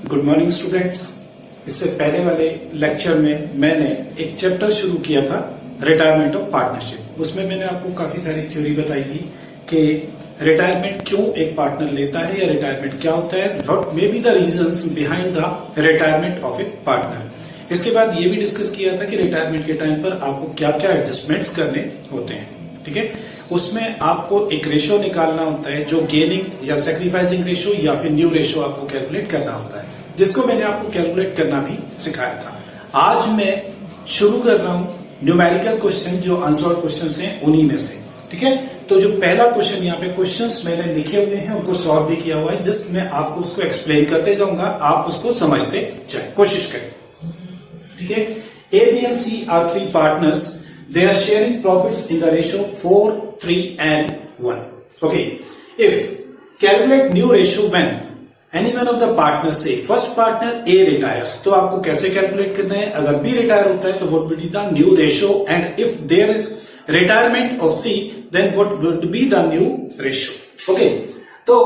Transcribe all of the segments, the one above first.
Good morning students. इससे पहले वाले लेक्चर में मैंने एक चैप्टर शुरू किया था रिटायरमेंट ऑफ पार्टनरशिप। उसमें मैंने आपको काफी सारी थ्योरी बताई थी कि रिटायरमेंट क्यों एक पार्टनर लेता है या रिटायरमेंट क्या होता है, what may be the reasons behind the retirement of A partner. इसके बाद ये भी डिस्कस किया था कि रिटायरमेंट के टाइम पर आपको क्या क्या एडजस्टमेंट्स करने होते हैं। ठीक है, उसमें आपको एक रेशो निकालना होता है जो गेनिंग या सैक्रिफाइसिंग रेशो या फिर न्यू रेशो आपको कैलकुलेट करना होता है, जिसको मैंने आपको कैलकुलेट करना भी सिखाया था। आज मैं शुरू कर रहा हूं न्यूमेरिकल क्वेश्चन, जो आंसर्ड क्वेश्चन हैं उन्हीं में से। ठीक है, तो जो पहला क्वेश्चन यहाँ पे क्वेश्चंस मैंने लिखे हुए हैं उनको सॉल्व भी किया हुआ है, जस्ट मैं आपको उसको एक्सप्लेन करते जाऊंगा, आप उसको समझते जाए, कोशिश करें। ठीक है, A B and C are three partners, they are sharing profits in the ratio 4, 3 and 1. Okay, if calculate new ratio when any one of the partners, say first partner A retires, तो आपको कैसे calculate करना है? अगर B retire होता है तो what would be the new ratio, and if there is retirement of C then what would be the new ratio? Okay, तो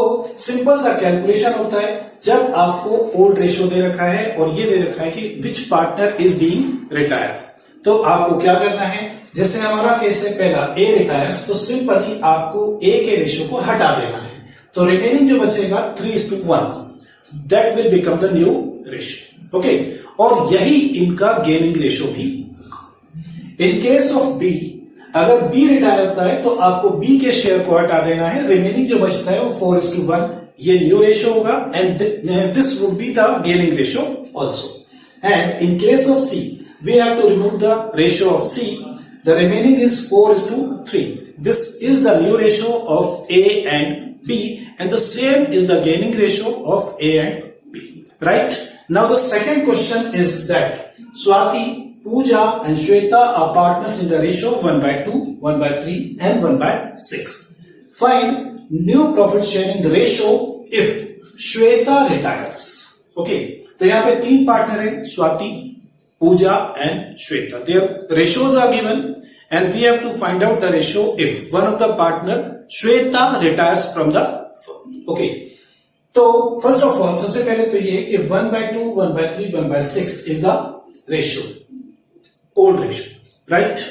सिंपल सा कैलकुलेशन होता है जब आपको ओल्ड रेशियो दे रखा है और ये दे रखा है कि विच पार्टनर इज बीइंग रिटायर, तो आपको क्या करना है? जैसे हमारा केस है पहला ए रिटायर्स, तो सिंपली आपको ए के रेशियो को हटा देना है, तो रिमेनिंग जो बचेगा 3:1, that will become the new ratio. Okay, और यही इनका गेनिंग रेशियो भी। इन केस ऑफ बी, अगर बी रिटायर होता है तो आपको बी के शेयर को हटा देना है, रिमेनिंग जो बचता है वो 4:1, ये न्यू रेशियो होगा, and this would be the gaining ratio also. And in case of C, we have to remove the ratio of C. The remaining is 4:3. This is the new ratio of A and B, and the same is the gaining ratio of A and B. Right? Now the second question is that Swati, Pooja and Shweta are partners in the ratio 1/2, 1/3 and 1/6. Find new profit sharing ratio if Shweta retires. Okay, तो यहाँ पे तीन partner है, Swati, Pooja and Shweta. Their ratios are given and we have to find out the ratio if one of the partner Shweta retires from the firm. Okay. तो first of all, सबसे पहले तो ये कि 1/2, 1/3, 1/6 is the ratio, old ratio, right?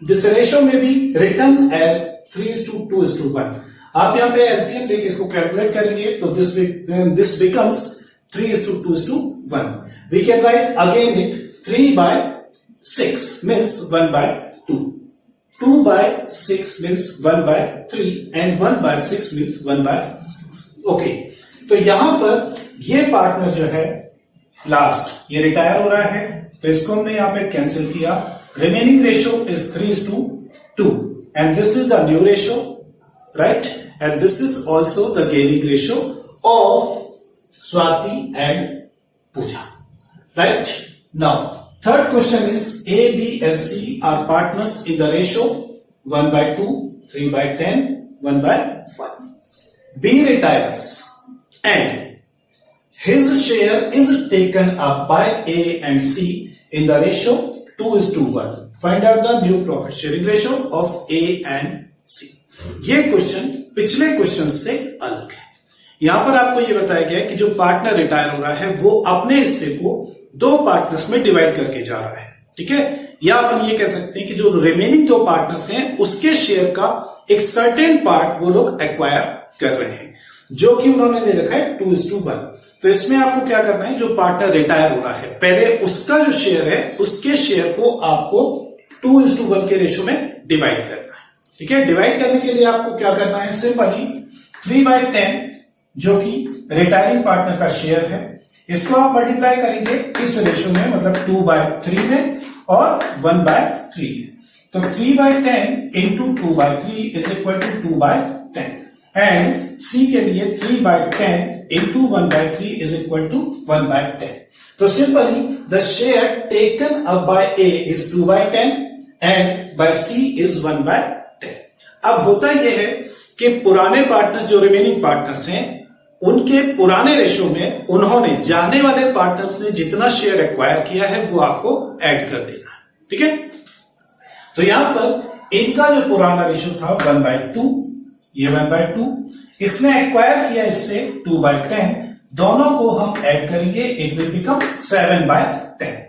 This ratio may be written as 3:2:1. आप यहाँ पे LCM लेके इसको कैलकुलेट करेंगे तो this becomes 3:2:1. We can write again it 3/6 means 1/2, 2/6 means 1/3 and 1/6 means 1/6. Okay, तो यहां पर ये पार्टनर जो है लास्ट, ये रिटायर हो रहा है, तो इसको हमने यहां पे कैंसिल किया। Remaining ratio is 3:2 and this is the new ratio, right? And this is also the gaining ratio of Swati and Pooja. Right? Now, third question is A, B and C are partners in the ratio 1/2, 3/10, 1/5. B retires and his share is taken up by A and C in the ratio 2:1. Find out the new profit sharing ratio of A and C. ये question पिछले question से अलग है। यहां पर आपको ये बताया गया है कि जो पार्टनर रिटायर हो रहा है वो अपने हिस्से को दो पार्टनर्स में डिवाइड करके जा रहा है। ठीक है, या अपन ये कह सकते हैं कि जो रिमेनिंग दो पार्टनर्स हैं उसके शेयर का एक सर्टेन पार्ट वो लोग एक्वायर कर रहे हैं, जो कि उन्होंने दे रखा है 2:1। तो इसमें आपको क्या करना है, जो पार्टनर रिटायर हो रहा है पहले उसका जो शेयर है उसके शेयर को आपको 2:1 के रेशियो में डिवाइड करना है। ठीक है, डिवाइड करने के लिए आपको क्या करना है, सिंपली 3/10 जो कि रिटायरिंग पार्टनर का शेयर है, इसको आप मल्टीप्लाई करेंगे इस रेशियो में, मतलब 2/3 में और 1/3 में, तो 3/10 into 2/3 is equal to 2/10, and C के लिए 3/10 इंटू 1/3 इज इक्वल टू 1/10। तो simply the share taken up by A is 2/10 and by C is 1/10। अब होता यह है कि पुराने पार्टनर्स, जो रिमेनिंग पार्टनर्स हैं, उनके पुराने रेशियो में उन्होंने जाने वाले पार्टनर्स ने जितना शेयर एक्वायर किया है वो आपको ऐड कर देना है। ठीक है, तो यहां पर इनका जो पुराना रेशियो था 1/2, ये 1/2, इसने एक्वायर किया इससे 2/10, दोनों को हम ऐड करेंगे, इट विल बिकम 7/10।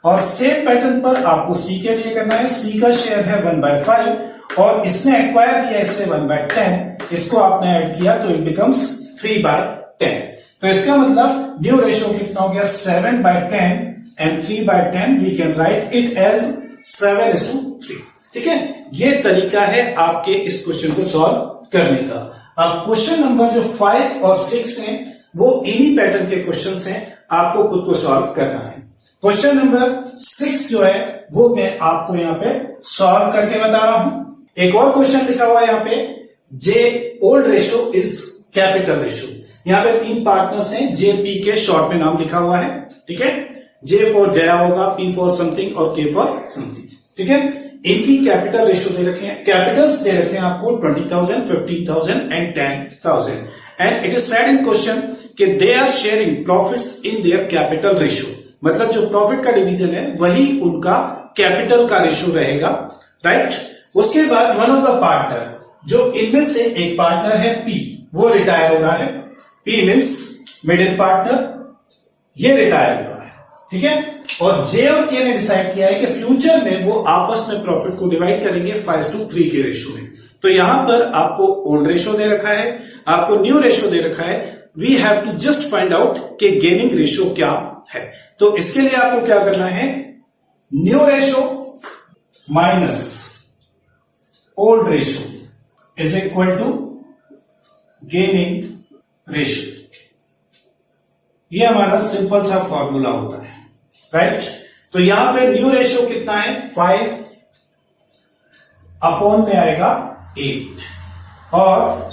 और सेम पैटर्न पर आपको सी के लिए करना है। सी का शेयर है 1/5 और इसने एक्वायर किया इससे 1/10, इसको आपने ऐड किया तो इट बिकम्स 3/10। तो इसका मतलब न्यू रेशियो कितना हो गया 7/10 and 3/10 we can write it as 7:3। ठीक है, ये तरीका है आपके इस क्वेश्चन को सॉल्व करने का। अब क्वेश्चन नंबर जो 5 और 6 हैं वो इन्हीं पैटर्न के क्वेश्चंस हैं, आपको खुद को सॉल्व करना है। क्वेश्चन नंबर 6 जो है वो मैं आपको यहां पे सॉल्व करके बता रहा हूं। एक और क्वेश्चन लिखा हुआ है यहां पे, the old ratio is capital ratio. यहां पे 3 पार्टनर्स हैं, जे पी के शॉर्ट में नाम लिखा हुआ है। ठीक है, जे फॉर जया होगा, पी फॉर समथिंग और के फॉर समथिंग। ठीक है, इनकी कैपिटल रेशियो दे रखे हैं, कैपिटल्स दे रखे हैं आपको 20,000, 15,000 and 10,000 and it is said in question कि they are sharing profits in their capital ratio. मतलब जो प्रॉफिट का डिवीजन है वही उनका कैपिटल का रेशियो रहेगा, राइट। उसके बाद वन ऑफ द पार्टनर, जो इनमें से एक पार्टनर है पी, वो रिटायर हो रहा है। पी मीन्स मिडिल पार्टनर, ये रिटायर हो रहा है। ठीक है, और जे और के ने डिसाइड किया है कि फ्यूचर में वो आपस में प्रॉफिट को डिवाइड करेंगे 5:3 के रेशियो में। तो यहां पर आपको ओल्ड रेशियो दे रखा है, आपको न्यू रेशियो दे रखा है। We have to just find out कि गेनिंग रेशियो क्या है। तो इसके लिए आपको क्या करना है, new ratio minus old ratio is equal to gaining ratio. ये हमारा सिंपल सा फॉर्मूला होता है, राइट। तो यहां पे न्यू रेशियो कितना है 5 अपॉन में आएगा 8 और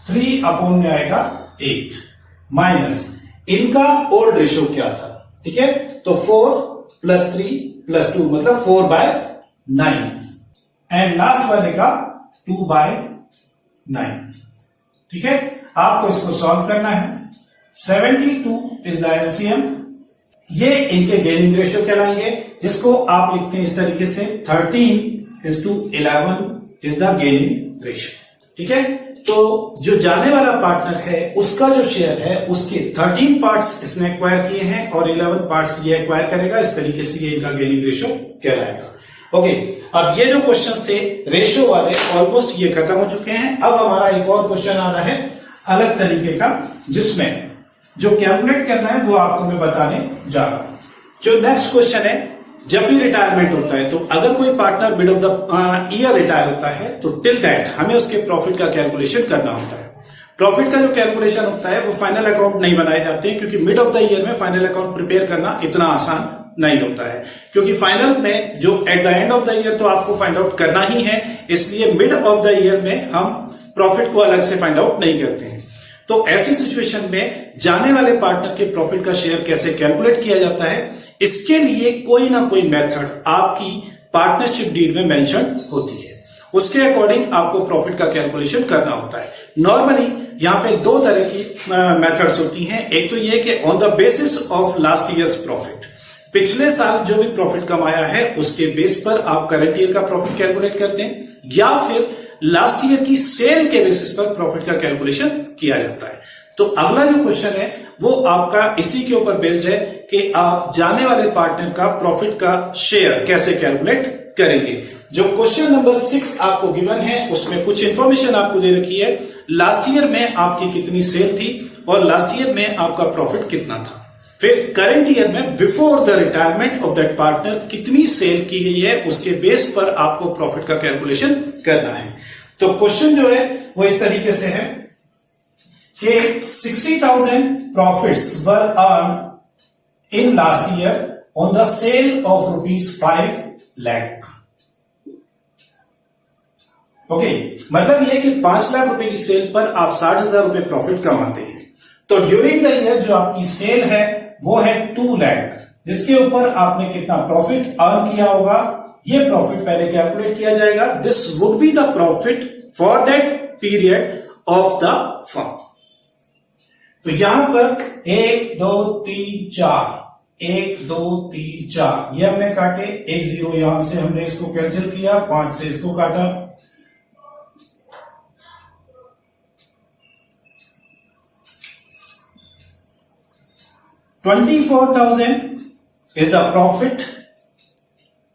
3 अपॉन में आएगा 8 माइनस इनका ओल्ड रेशियो क्या था। ठीक है, तो 4 + 3 + 2 मतलब 4/9 एंड लास्ट वाले का 2/9। ठीक है, आपको इसको सॉल्व करना है। 72 इज द एलसीएम, ये इनके गेनिंग रेशियो कहलाएंगे, जिसको आप लिखते हैं इस तरीके से 13:11 इज द गेनिंग रेशियो। ठीक है, तो जो जाने वाला पार्टनर है उसका जो शेयर है उसके 13 पार्ट्स इसने एक्वायर किए हैं और 11 पार्ट्स ये एक्वायर करेगा। इस तरीके से ये इनका गेनिंग रेशियो कहलाएगा। ओके, अब ये जो क्वेश्चंस थे रेशियो वाले ऑलमोस्ट ये खत्म हो चुके हैं। अब हमारा एक और क्वेश्चन आ रहा है अलग तरीके का, जिसमें जो कैलकुलेट करना है वो आपको मैं बताने जा रहा हूं। जो नेक्स्ट क्वेश्चन है, जब भी रिटायरमेंट होता है तो अगर कोई partner mid of the year retire होता है तो टिल दैट हमें उसके प्रॉफिट का कैलकुलेशन करना होता है। प्रॉफिट का जो कैलकुलेशन होता है वो फाइनल अकाउंट नहीं बनाए जाते हैं, क्योंकि मिड ऑफ द ईयर में फाइनल अकाउंट प्रिपेयर करना इतना आसान नहीं होता है, क्योंकि फाइनल में जो at the end of the year तो आपको फाइंड आउट करना ही है। इसलिए मिड ऑफ द ईयर में हम प्रॉफिट को अलग से फाइंड आउट नहीं करते हैं। तो ऐसी सिचुएशन में जाने वाले पार्टनर के प्रॉफिट का शेयर कैसे कैलकुलेट किया जाता है, इसके लिए कोई ना कोई मेथड आपकी पार्टनरशिप डीड में मेंशन होती है। उसके अकॉर्डिंग आपको प्रॉफिट का कैलकुलेशन करना होता है। नॉर्मली यहां पे 2 तरह की मेथड्स होती हैं। एक तो ये कि on the basis of last years profit, पिछले साल जो भी प्रॉफिट कमाया है उसके बेस पर आप करंट ईयर का प्रॉफिट कैलकुलेट करते हैं, या फिर लास्ट ईयर की सेल के बेसिस पर प्रॉफिट का कैलकुलेशन किया जाता है। तो अगला जो क्वेश्चन है वो आपका इसी के ऊपर बेस्ड है कि आप जाने वाले पार्टनर का प्रॉफिट का शेयर कैसे कैलकुलेट करेंगे। जो क्वेश्चन नंबर 6 आपको गिवन है उसमें कुछ इंफॉर्मेशन आपको दे रखी है। लास्ट ईयर में आपकी कितनी सेल थी और लास्ट ईयर में आपका प्रॉफिट कितना था। फिर करंट ईयर में before the retirement of that partner कितनी सेल की गई है, उसके बेस पर आपको प्रॉफिट का कैलकुलेशन करना है। तो क्वेश्चन जो है वो इस तरीके से है कि 60,000 profits were earn in last year on the sale of ₹5 lakh. Okay, मतलब यह कि 5 लाख रुपए की सेल पर आप 60,000 रुपए प्रॉफिट कमाते हैं। तो ड्यूरिंग द ईयर जो आपकी सेल है वो है 2 लाख, जिसके ऊपर आपने कितना प्रॉफिट अर्न किया होगा, ये प्रॉफिट पहले कैलकुलेट किया जाएगा। This would be the profit for that period of the firm. तो यहां पर 1 2 3 4 1 2 3 4 ये हमने काटे, 1 0 यहां से हमने इसको कैंसिल किया, 5 से इसको काटा, 24,000 is the profit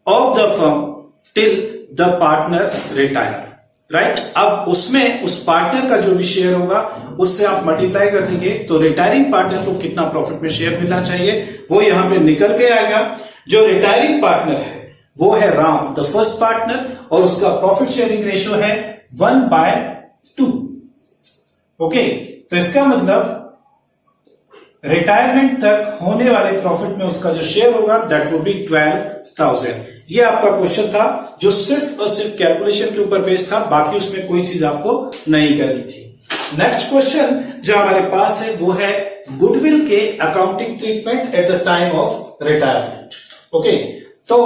of the firm till the partner retire, right. अब उसमें उस पार्टनर का जो भी शेयर होगा उससे आप मल्टीप्लाई कर देंगे तो रिटायरिंग पार्टनर को कितना प्रॉफिट में शेयर मिलना चाहिए वो यहां पे निकल के आएगा। जो रिटायरिंग पार्टनर है वो है राम द फर्स्ट पार्टनर और उसका प्रॉफिट शेयरिंग रेशियो है 1/2। ओके, तो इसका मतलब रिटायरमेंट तक होने वाले प्रॉफिट में उसका जो शेयर होगा दैट वुड बी 12,000। ये आपका क्वेश्चन था जो सिर्फ और सिर्फ कैलकुलेशन के ऊपर बेस्ड था, बाकी उसमें कोई चीज आपको नहीं करनी थी। नेक्स्ट क्वेश्चन जो हमारे पास है वो है गुडविल के accounting treatment at the time of retirement. Okay, तो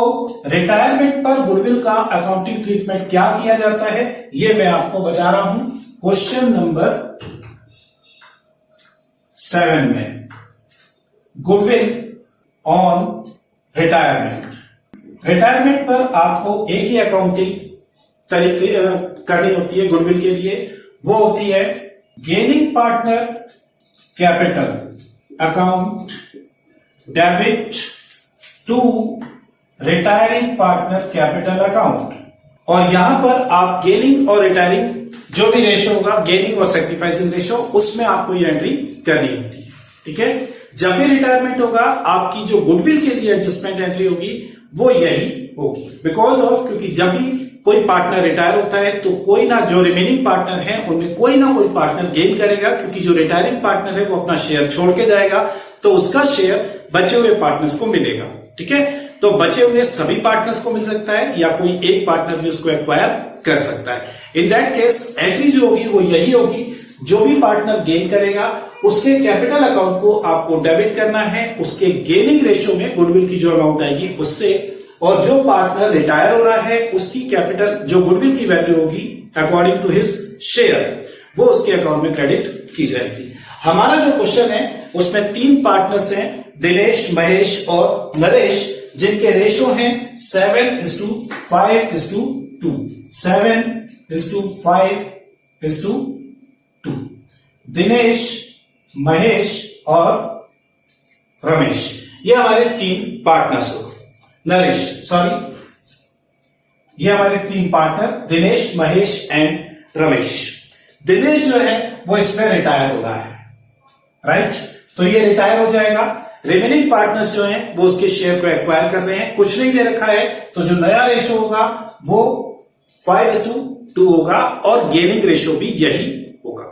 रिटायरमेंट पर गुडविल का अकाउंटिंग ट्रीटमेंट क्या किया जाता है ये मैं आपको बता रहा हूं क्वेश्चन नंबर 7 में। गुडविल ऑन रिटायरमेंट, रिटायरमेंट पर आपको एक ही अकाउंटिंग तरीके करनी होती है गुडविल के लिए, वो होती है gaining partner capital account debit to retiring partner capital account. और यहां पर आप गेनिंग और रिटायरिंग जो भी रेशो होगा, गेनिंग और सेक्रीफाइसिंग रेशो, उसमें आपको ये एंट्री करनी होती है। ठीक है, जब भी रिटायरमेंट होगा आपकी जो गुडविल के लिए एडजस्टमेंट एंट्री होगी वो यही होगी, बिकॉज ऑफ क्योंकि जब भी कोई पार्टनर रिटायर होता है तो कोई ना जो रिमेनिंग पार्टनर है उनमें कोई ना कोई पार्टनर गेन करेगा, क्योंकि जो रिटायरिंग पार्टनर है वो अपना शेयर छोड़ के जाएगा तो उसका शेयर बचे हुए पार्टनर्स को मिलेगा। ठीक है, तो बचे हुए सभी पार्टनर्स को मिल सकता है या कोई एक पार्टनर भी उसको एक्वायर कर सकता है। इन दैट केस एंट्री जो होगी वो यही होगी, जो भी पार्टनर गेन करेगा उसके कैपिटल अकाउंट को आपको डेबिट करना है उसके गेनिंग रेशियो में गुडविल की जो अमाउंट आएगी उससे, और जो पार्टनर रिटायर हो रहा है उसकी कैपिटल जो गुडविल की वैल्यू होगी अकॉर्डिंग टू हिज शेयर वो उसके अकाउंट में क्रेडिट की जाएगी। हमारा जो क्वेश्चन है उसमें 3 पार्टनर्स हैं, दिनेश, महेश और नरेश, जिनके रेशो हैं 7:5:2, 7:5:2। दिनेश, महेश और रमेश, ये हमारे 3 पार्टनर्स हो। नरेश, सॉरी, ये हमारे 3 पार्टनर दिनेश, महेश एंड रमेश। दिनेश जो है वो इसमें रिटायर हो रहा है, राइट, तो ये रिटायर हो जाएगा। रिमेनिंग पार्टनर्स जो हैं वो उसके शेयर को एक्वायर कर रहे हैं, कुछ नहीं दे रखा है, तो जो नया रेशो होगा वो 5:2 होगा और गेनिंग रेशो भी यही होगा।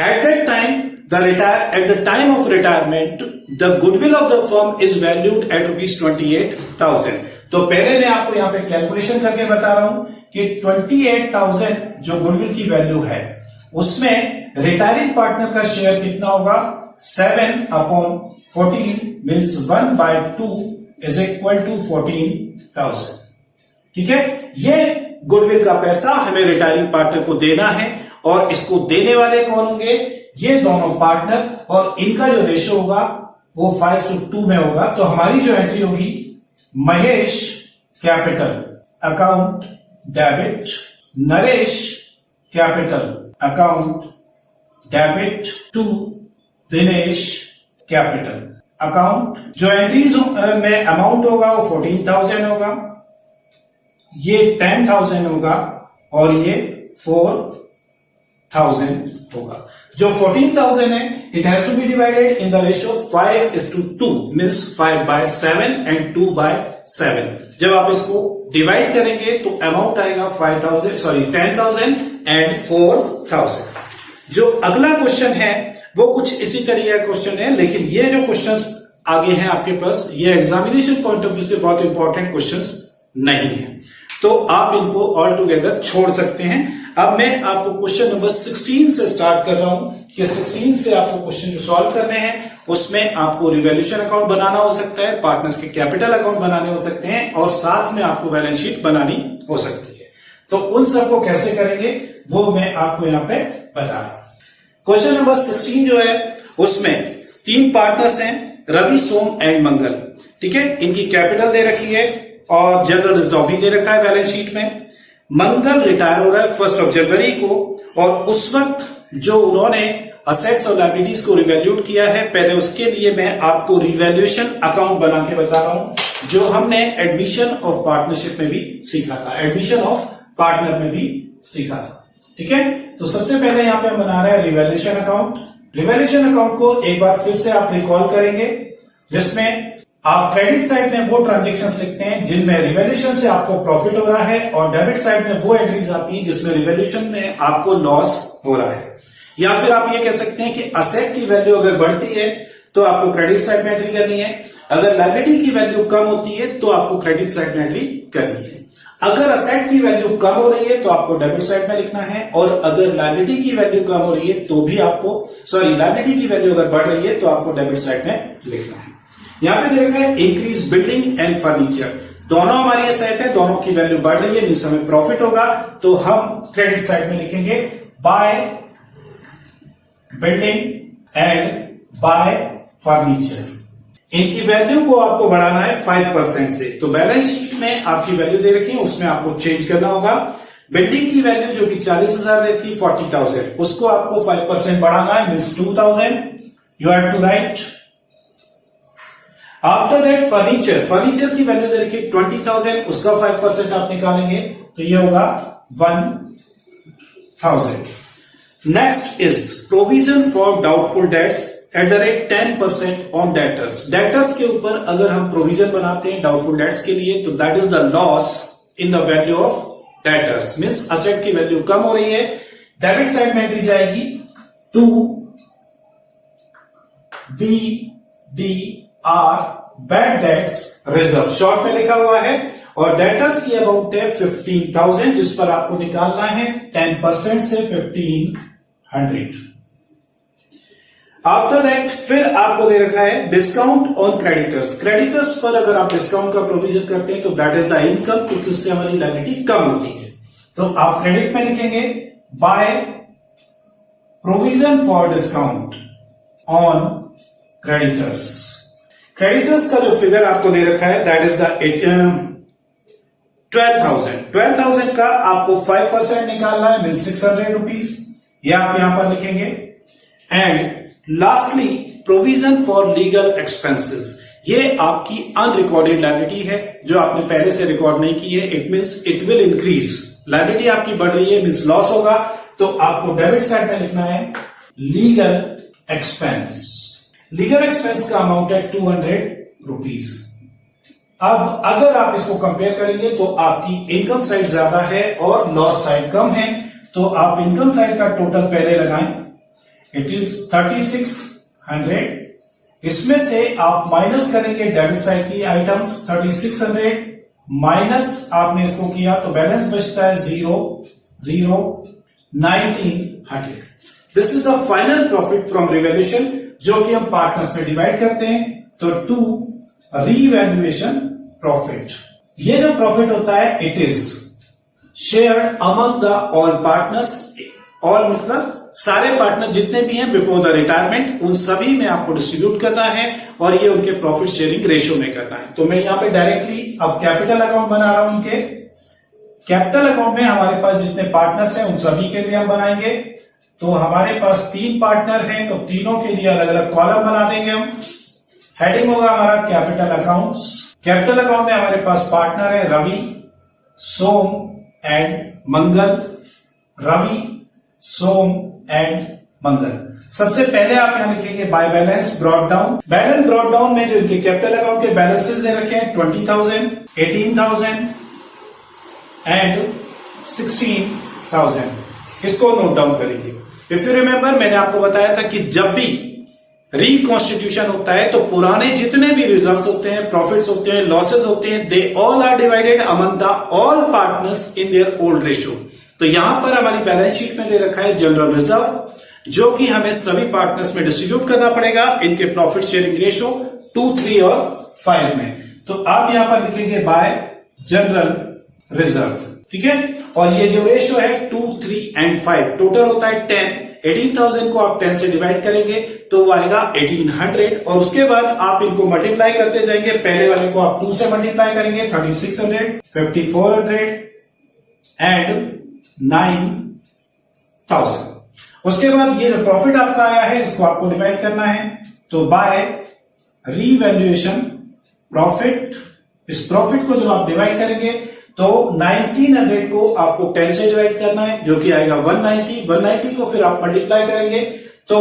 At that time at the time of retirement, the goodwill of the firm is valued at ₹28,000। तो पहले मैं आपको यहां पे कैलकुलेशन करके बता रहा हूं कि 28,000 जो गुडविल की वैल्यू है उसमें रिटायरिंग पार्टनर का शेयर कितना होगा 7/14 मीन्स 1/2 इज इक्वल टू 14,000। ठीक है, ये गुडविल का पैसा हमें रिटायरिंग पार्टनर को देना है और इसको देने वाले कौन होंगे, ये दोनों पार्टनर, और इनका जो रेशो होगा वो 5:2 में होगा। तो हमारी जो एंट्री होगी Mahesh capital account debit, Naresh capital account debit to Dinesh capital account. जो एंट्रीज में अमाउंट होगा वो 14,000 होगा, ये 10,000 होगा और ये 4,000 होगा। जो 14,000 है it has to be divided in the ratio 5:2 means 5/7 and 2/7। जब आप इसको डिवाइड करेंगे तो अमाउंट आएगा 10,000 एंड 4,000। जो अगला क्वेश्चन है वो कुछ इसी तरह का क्वेश्चन है, लेकिन ये जो क्वेश्चंस आगे हैं आपके पास ये एग्जामिनेशन पॉइंट ऑफ व्यू से बहुत इंपॉर्टेंट क्वेश्चंस नहीं है, तो आप इनको ऑल टुगेदर छोड़ सकते हैं। अब मैं आपको क्वेश्चन नंबर 16 से स्टार्ट कर रहा हूं कि 16 से आपको क्वेश्चन जो सॉल्व करने हैं उसमें आपको रिवैल्यूएशन अकाउंट बनाना हो सकता है, पार्टनर्स के कैपिटल अकाउंट बनाने हो सकते हैं और साथ में आपको बैलेंस शीट बनानी हो सकती है। तो उन सबको कैसे करेंगे वो मैं आपको यहां पे बता रहा हूं। क्वेश्चन नंबर 16 जो है उसमें 3 पार्टनर्स हैं, रवि, सोम एंड मंगल। ठीक है, इनकी कैपिटल दे रखी है और जनरल रिजर्व भी दे रखा है बैलेंस शीट में। मंगल रिटायर हो रहा है 1 जनवरी को और उस वक्त जो उन्होंने असेट्स और लायबिलिटीज को रिवैल्यूट किया है। पहले उसके लिए मैं आपको रिवैल्यूएशन अकाउंट बना के बता रहा हूं, जो हमने एडमिशन ऑफ पार्टनरशिप में भी सीखा था, एडमिशन ऑफ पार्टनर में भी सीखा था। ठीक है, तो सबसे पहले यहां पे हम बना रहे हैं रिवैल्यूएशन अकाउंट। रिवैल्यूएशन अकाउंट को एक बार फिर से आप रिकॉल करेंगे, जिसमें आप क्रेडिट साइड में वो ट्रांजेक्शंस लिखते हैं जिनमें रिवैल्यूएशन से आपको प्रॉफिट हो रहा है, और डेबिट साइड में वो एंट्रीज आती हैं जिसमें रिवैल्यूएशन में आपको लॉस हो रहा है। या फिर आप ये कह सकते हैं कि असेट की वैल्यू अगर बढ़ती है तो आपको क्रेडिट साइड में एंट्री करनी है, अगर लायबिलिटी की वैल्यू कम होती है तो आपको क्रेडिट साइड में एंट्री करनी है। अगर असेट की वैल्यू कम हो रही है तो आपको डेबिट साइड में लिखना है, और अगर लायबिलिटी की वैल्यू कम हो रही है तो भी आपको लायबिलिटी की वैल्यू अगर बढ़ रही है तो आपको डेबिट साइड में लिखना है। यहां पे देखा है इंक्रीज बिल्डिंग एंड फर्नीचर, दोनों हमारी एसेट है, दोनों की वैल्यू बढ़ रही है, मींस हमें प्रॉफिट होगा, तो हम क्रेडिट साइड में लिखेंगे by building and bye furniture. इनकी वैल्यू को आपको बढ़ाना है 5% से, तो बैलेंस शीट में आपकी वैल्यू दे रखी है, उसमें आपको चेंज करना होगा। बिल्डिंग की वैल्यू जो कि 40,000 दे रखी 40,000, उसको आपको 5% बढ़ाना है, means 2,000 you have to write. After that furniture, furniture की वैल्यू दे रखी 20,000, उसका 5% आप निकालेंगे तो ये होगा 1,000। Next is provision for doubtful debts at the rate 10% on debtors. Debtors के ऊपर अगर हम प्रोविजन बनाते हैं डाउटफुल डेट्स के लिए, तो that is the loss in the value of debtors, means asset की वैल्यू कम हो रही है, डेबिट साइड में एंट्री जाएगी to BDR bad debts reserve, short में लिखा हुआ है, और डेटर्स की अमाउंट है 15,000, जिस पर आपको निकालना है 10% से 1,500। आफ्टर दैट फिर आपको दे रखा है डिस्काउंट ऑन क्रेडिटर्स। क्रेडिटर्स पर अगर आप डिस्काउंट का प्रोविजन करते हैं तो दैट इज द इनकम, क्योंकि उससे हमारी लायबिलिटी कम होती है, तो आप क्रेडिट में लिखेंगे by provision for discount on creditors. Creditors का जो फिगर आपको दे रखा है दैट इज द 12,000 का आपको 5% निकालना है, मीन 600 रुपीज, ये आप यहां पर लिखेंगे। And lastly provision for legal expenses, ये आपकी अनरिकॉर्डेड लायबिलिटी है जो आपने पहले से रिकॉर्ड नहीं की है, it means it will increase, liability आपकी बढ़ रही है, मीन्स लॉस होगा, तो आपको डेबिट साइड में लिखना है लीगल एक्सपेंस। लीगल एक्सपेंस का अमाउंट है 200 रुपीज। अब अगर आप इसको कंपेयर करेंगे तो आपकी इनकम साइड ज्यादा है और लॉस साइड कम है, तो आप इनकम साइड का टोटल पहले लगाएं, इट इज 3600। इसमें से आप माइनस करेंगे डेबिट साइड की आइटम्स 3600 माइनस आपने इसको किया तो बैलेंस बचता है 1900। This is the final profit from revaluation, जो कि हम पार्टनर्स में डिवाइड करते हैं, तो टू रीवैल्यूएशन प्रॉफिट। ये जो प्रॉफिट होता है it is shared among the all partners, और मतलब सारे पार्टनर जितने भी हैं बिफोर द रिटायरमेंट, उन सभी में आपको डिस्ट्रीब्यूट करना है, और ये उनके प्रॉफिट शेयरिंग रेशियो में करना है। तो मैं यहां पे डायरेक्टली अब कैपिटल अकाउंट बना रहा हूं। इनके कैपिटल अकाउंट में हमारे पास जितने पार्टनर्स हैं उन सभी के लिए हम बनाएंगे। तो हमारे पास 3 पार्टनर हैं, तो तीनों के लिए अलग अलग कॉलम बना देंगे हम। हेडिंग होगा हमारा कैपिटल अकाउंट्स। कैपिटल अकाउंट में हमारे पास पार्टनर है रवि, सोम एंड मंगल। रवि, सोम एंड मंगल। सबसे पहले आप यहां लिखेंगे by balance brought down. Balance brought down में जो इनके कैपिटल अकाउंट के बैलेंसेस दे रखे हैं 20,000, 18,000 एंड 16,000, इसको नोट डाउन करेंगे। इफ यू रिमेंबर, मैंने आपको बताया था कि जब भी रिकॉन्स्टिट्यूशन होता है तो पुराने जितने भी रिजर्व्स होते हैं, प्रॉफिट्स होते हैं, लॉसेस होते हैं, they all are divided among the all partners in their old ratio. तो यहां पर हमारी बैलेंस शीट में दे रखा है जनरल रिजर्व, जो कि हमें सभी पार्टनर्स में डिस्ट्रीब्यूट करना पड़ेगा इनके प्रॉफिट शेयरिंग रेशियो 2, 3 और 5 में। तो आप यहां पर लिखेंगे बाय जनरल रिजर्व, ठीक है। और ये जो रेशियो है 2, 3 एंड 5, टोटल होता है 10। 18,000 को आप 10 से डिवाइड करेंगे तो वो आएगा 1800, और उसके बाद आप इनको मल्टीप्लाई करते जाएंगे। पहले वाले को आप 2 से मल्टीप्लाई करेंगे 3600, 5400 एंड 9000। उसके बाद ये जो प्रॉफिट आपका आया है इसको आपको डिवाइड करना है, तो बाय रीवैल्यूएशन प्रॉफिट, इस प्रॉफिट को जब आप डिवाइड करेंगे तो 1900 को आपको 10 से डिवाइड करना है, जो कि आएगा 190 को फिर आप मल्टीप्लाई करेंगे तो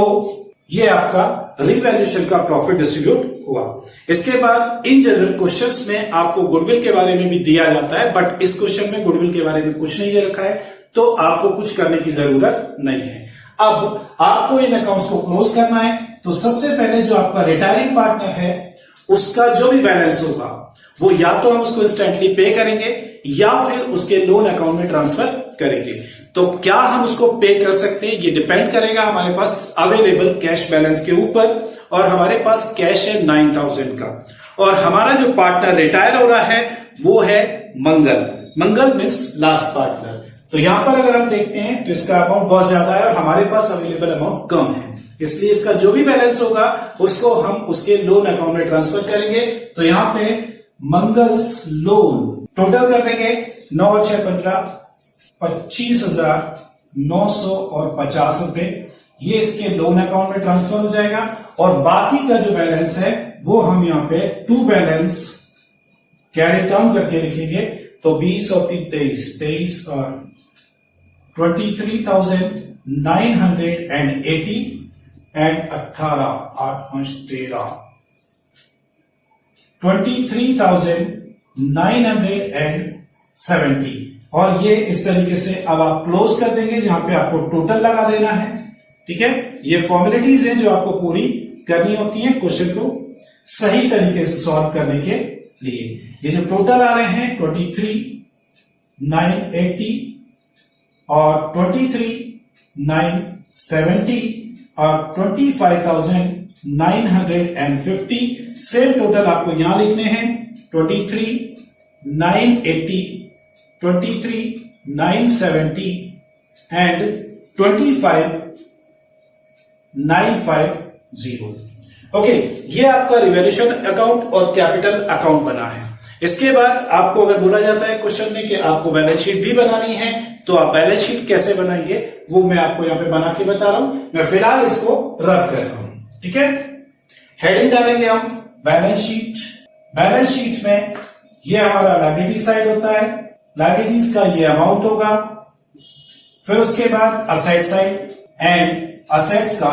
ये आपका रीवैल्यूएशन का प्रॉफिट डिस्ट्रीब्यूट हुआ। इसके बाद इन जनरल क्वेश्चंस में आपको गुडविल के बारे में भी दिया जाता है, बट इस क्वेश्चन में गुडविल के बारे में कुछ नहीं दे रखा है, तो आपको कुछ करने की जरूरत नहीं है। अब आपको इन अकाउंट्स को क्लोज करना है, तो सबसे पहले जो आपका रिटायरिंग पार्टनर है उसका जो भी बैलेंस होगा वो या तो हम उसको इंस्टेंटली पे करेंगे या फिर उसके लोन अकाउंट में ट्रांसफर करेंगे। तो क्या हम उसको पे कर सकते हैं, ये डिपेंड करेगा हमारे पास अवेलेबल कैश बैलेंस के ऊपर, और हमारे पास कैश है 9000 का, और हमारा जो पार्टनर रिटायर हो रहा है वो है मंगल मीन्स लास्ट पार्टनर। तो यहां पर अगर हम देखते हैं तो इसका अमाउंट बहुत ज्यादा है और हमारे पास अवेलेबल अमाउंट कम है, इसलिए इसका जो भी बैलेंस होगा उसको हम उसके लोन अकाउंट में ट्रांसफर करेंगे। तो यहां पे मंगल्स लोन टोटल कर देंगे 9 6 15 25,950 रुपए, ये इसके लोन अकाउंट में ट्रांसफर हो जाएगा, और बाकी का जो बैलेंस है वो हम यहां पे टू बैलेंस कैरी डाउन करके लिखेंगे। तो 20 और 23 और 23,980 एंड 18 8 5 13 23,970, और ये इस तरीके से अब आप क्लोज कर देंगे जहां पे आपको टोटल लगा देना है। ठीक है, ये फॉर्मेलिटीज हैं जो आपको पूरी करनी होती हैं क्वेश्चन को सही तरीके से सॉल्व करने के लिए। ये जो टोटल आ रहे हैं 23,980 और 23,970 और 25,950, सेम टोटल आपको यहां लिखने हैं 23,980, 23,970 एंड 25,950। ओके, ये आपका रिवैल्यूएशन अकाउंट और कैपिटल अकाउंट बना है। इसके बाद आपको अगर बोला जाता है क्वेश्चन में कि आपको बैलेंस शीट भी बनानी है, तो आप बैलेंस शीट कैसे बनाएंगे वो मैं आपको यहां पे बना के बता रहा हूं। मैं फिलहाल इसको रब कर रहा हूं। ठीक है, हेडिंग डालेंगे हम बैलेंस शीट। बैलेंस शीट में ये हमारा लायबिलिटी साइड होता है, लायबिलिटीज का ये अमाउंट होगा, फिर उसके बाद असेट साइड एंड असेट्स का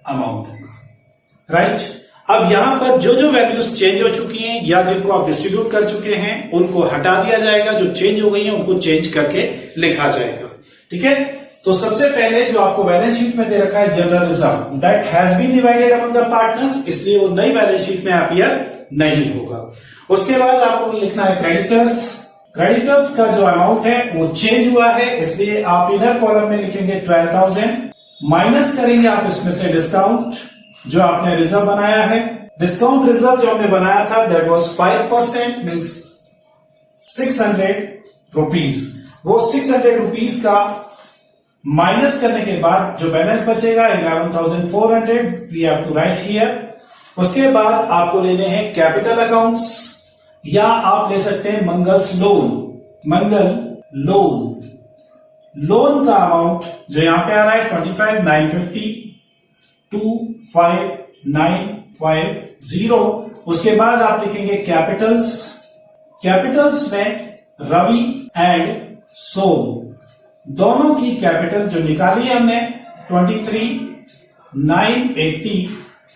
अमाउंट होगा। राइट, अब यहां पर जो जो वैल्यूज चेंज हो चुकी हैं या जिनको आप डिस्ट्रीब्यूट कर चुके हैं उनको हटा दिया जाएगा, जो चेंज हो गई हैं उनको चेंज करके लिखा जाएगा। ठीक है, तो सबसे पहले जो आपको बैलेंस शीट में दे रखा है general reserve that has been divided among the partners, इसलिए वो नई बैलेंस शीट में अपीयर नहीं होगा। उसके बाद आपको लिखना है क्रेडिटर्स। क्रेडिटर्स का जो अमाउंट है वो चेंज हुआ है, इसलिए आप इधर कॉलम में लिखेंगे 12,000, माइनस करेंगे आप इसमें से डिस्काउंट जो आपने रिजर्व बनाया है। डिस्काउंट रिजर्व जो हमने बनाया था दैट वाज 5%, मींस 600 रुपीज। वो 600 रुपीज का माइनस करने के बाद जो बैलेंस बचेगा 11,400 we have to write here. उसके बाद आपको लेने हैं कैपिटल अकाउंट्स, या आप ले सकते हैं मंगल लोन का अमाउंट जो यहां पे आ रहा है 25,950, 25,950। उसके बाद आप लिखेंगे कैपिटल्स में रवि एंड सोम दोनों की कैपिटल जो निकाली है हमने 23,980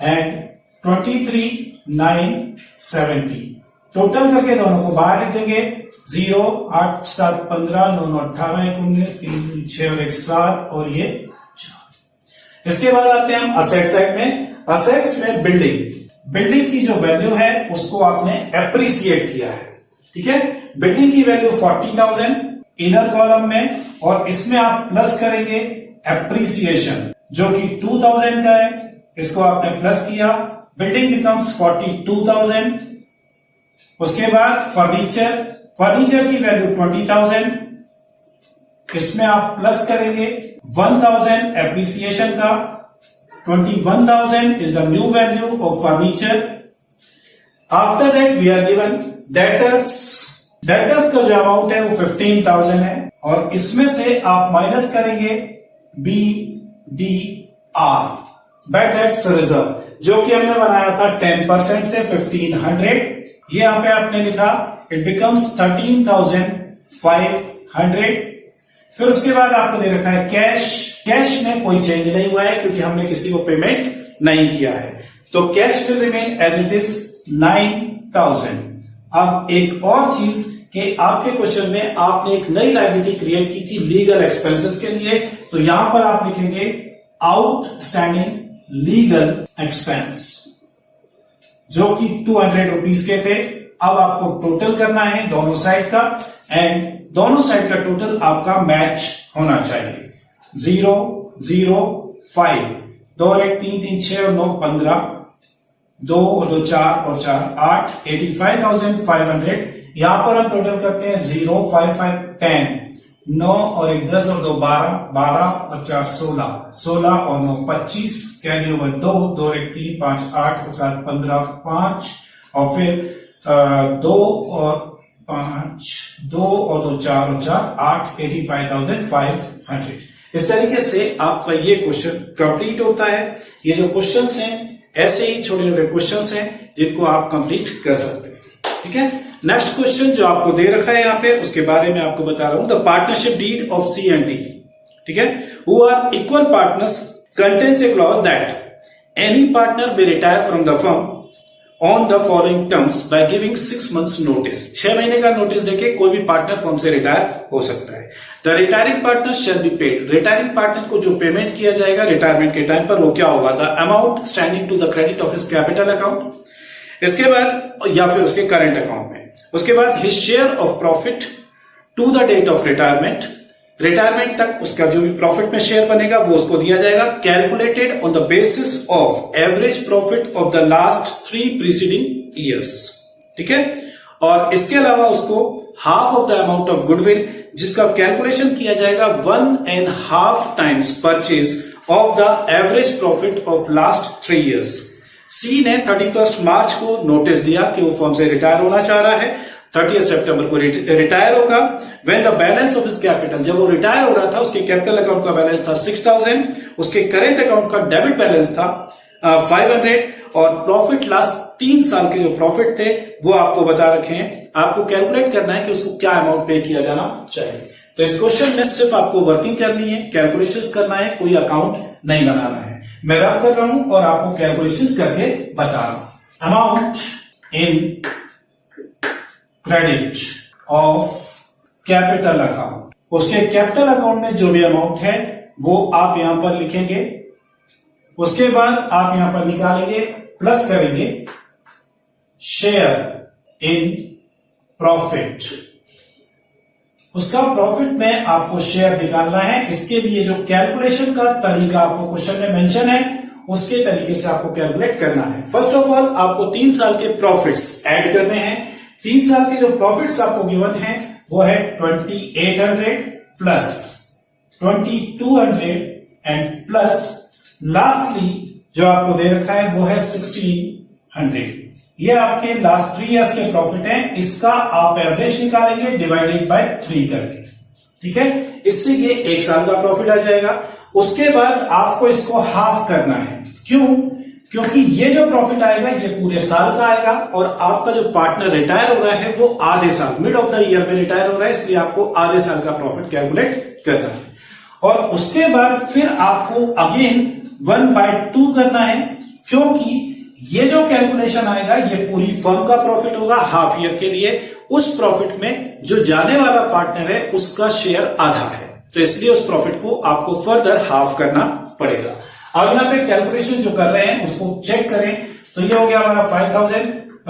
एंड 23,970, टोटल करके दोनों को बाहर लिख देंगे। 0 8 7 15 9 9 18 19 3 6 और 1 7 और ये 4। इसके बाद आते हैं हम असेट साइड में। असेट्स में बिल्डिंग की जो वैल्यू है उसको आपने एप्रिसिएट किया है। ठीक है, बिल्डिंग की वैल्यू 40,000 इनर कॉलम में, और इसमें आप प्लस करेंगे एप्रिसिएशन जो कि 2,000 का है, इसको आपने प्लस किया, बिल्डिंग बिकम्स 42,000। उसके बाद फर्नीचर की वैल्यू 20,000, इसमें आप प्लस करेंगे 1,000 एप्रिसिएशन का, 21,000 is the new value of furniture. After that we are given debtors का जो अमाउंट है वो 15,000 है, और इसमें से आप माइनस करेंगे B D R, bad debts reserve, जो कि हमने बनाया था 10% से 1500, ये यहां पे आपने लिखा, इट बिकम्स 13,500। फिर उसके बाद आपको दे रखा है कैश, कैश में कोई चेंज नहीं हुआ है क्योंकि हमने किसी को पेमेंट नहीं किया है, तो cash will remain as it is 9,000। अब एक और चीज कि आपके क्वेश्चन में आपने एक नई लायबिलिटी क्रिएट की थी लीगल एक्सपेंसेस के लिए, तो यहां पर आप लिखेंगे आउटस्टैंडिंग लीगल एक्सपेंस, जो कि 200 रुपीज के थे। अब आपको टोटल करना है दोनों साइड का, एंड दोनों साइड का टोटल आपका मैच होना चाहिए। 0, 0, 5, 2 और 1 3, 3 6 और 9 15, 2 और 2 4 और 4 8, 85,500। यहां पर हम टोटल करते हैं 0, 5, 5 10, 9 और 1 10 और 2 12, 12 और 4 16, 16 और 9 25, कैरी ओवर 2, 2 और 1 3, 5 8 और 7 15, 5 और फिर 2 और 5, 2 और 2 4 और 4 8, 85,500। इस तरीके से आपका ये क्वेश्चन कंप्लीट होता है। ये जो क्वेश्चंस हैं ऐसे ही छोटे छोटे क्वेश्चंस हैं जिनको आप कंप्लीट कर सकते हैं। ठीक है, नेक्स्ट क्वेश्चन जो आपको दे रखा है यहाँ पे, उसके बारे में आपको बता रहा हूं। The partnership deed of C and D, ठीक है, who are equal partners contains a clause that any partner will retire from the firm on the following terms by giving 6 months notice. 6 महीने का नोटिस देके कोई भी partner firm से retire हो सकता है। The retiring partner shall be paid, retiring partner को जो पेमेंट किया जाएगा रिटायरमेंट के टाइम पर वो क्या होगा, the amount standing to the credit of his capital account, इसके बाद या फिर उसके करंट अकाउंट में। उसके बाद his share of profit to the date of retirement, retirement तक उसका जो भी प्रॉफिट में शेयर बनेगा वो उसको दिया जाएगा, calculated on the basis of average profit of the last 3 preceding years. ठीक है, और इसके अलावा उसको half of the amount of goodwill, जिसका कैलकुलेशन किया जाएगा 1.5 times purchase of the average profit of last 3 years। सी ने 31 मार्च को नोटिस दिया कि वो फर्म से रिटायर होना चाह रहा है, 30 सितंबर को रिटायर होगा। When the balance of his capital, जब वो रिटायर हो रहा था उसके कैपिटल अकाउंट का बैलेंस था 6,000, उसके करेंट अकाउंट का डेबिट बैलेंस था 500, और प्रॉफिट लास्ट 3 साल के जो प्रॉफिट थे वो आपको बता रखे हैं। आपको कैलकुलेट करना है कि उसको क्या अमाउंट पे किया जाना चाहिए। तो इस क्वेश्चन में सिर्फ आपको वर्किंग करनी है, कैलकुलेशंस करना है, कोई अकाउंट नहीं बनाना है। मैं रफ कर रहा हूं और आपको कैलकुलेशंस करके बता रहा हूं। Amount in credit of capital account, उसके कैपिटल अकाउंट में जो भी अमाउंट है वो आप यहां पर लिखेंगे। उसके बाद आप यहां पर निकालेंगे, प्लस करेंगे शेयर इन प्रॉफिट, उसका प्रॉफिट में आपको शेयर निकालना है। इसके लिए जो कैलकुलेशन का तरीका आपको क्वेश्चन में मेंशन है उसके तरीके से आपको कैलकुलेट करना है। फर्स्ट ऑफ ऑल आपको 3 साल के प्रॉफिट्स ऐड करने हैं। 3 साल के जो प्रॉफिट्स आपको गिवन है वो है 2800 प्लस 2200 एंड प्लस लास्टली जो आपको दे रखा है वो है 1600। ये आपके लास्ट 3 years के प्रॉफिट हैं, इसका आप एवरेज निकालेंगे डिवाइडेड बाय 3 करके। ठीक है, इससे ये 1 साल का प्रॉफिट आ जाएगा। उसके बाद आपको इसको हाफ करना है। क्यों? क्योंकि ये जो प्रॉफिट आएगा ये पूरे साल का आएगा, और आपका जो पार्टनर रिटायर हो रहा है वो आधे साल, मिड ऑफ द ईयर में रिटायर हो रहा है, इसलिए आपको आधे साल का प्रॉफिट कैलकुलेट करना है। और उसके बाद फिर आपको अगेन 1/2 करना है, क्योंकि ये जो कैलकुलेशन आएगा ये पूरी फर्म का प्रॉफिट होगा हाफ ईयर के लिए। उस प्रॉफिट में जो जाने वाला पार्टनर है उसका शेयर आधा है, तो इसलिए उस प्रॉफिट को आपको फर्दर हाफ करना पड़ेगा। अब यहां पे कैलकुलेशन जो कर रहे हैं उसको चेक करें, तो ये हो गया हमारा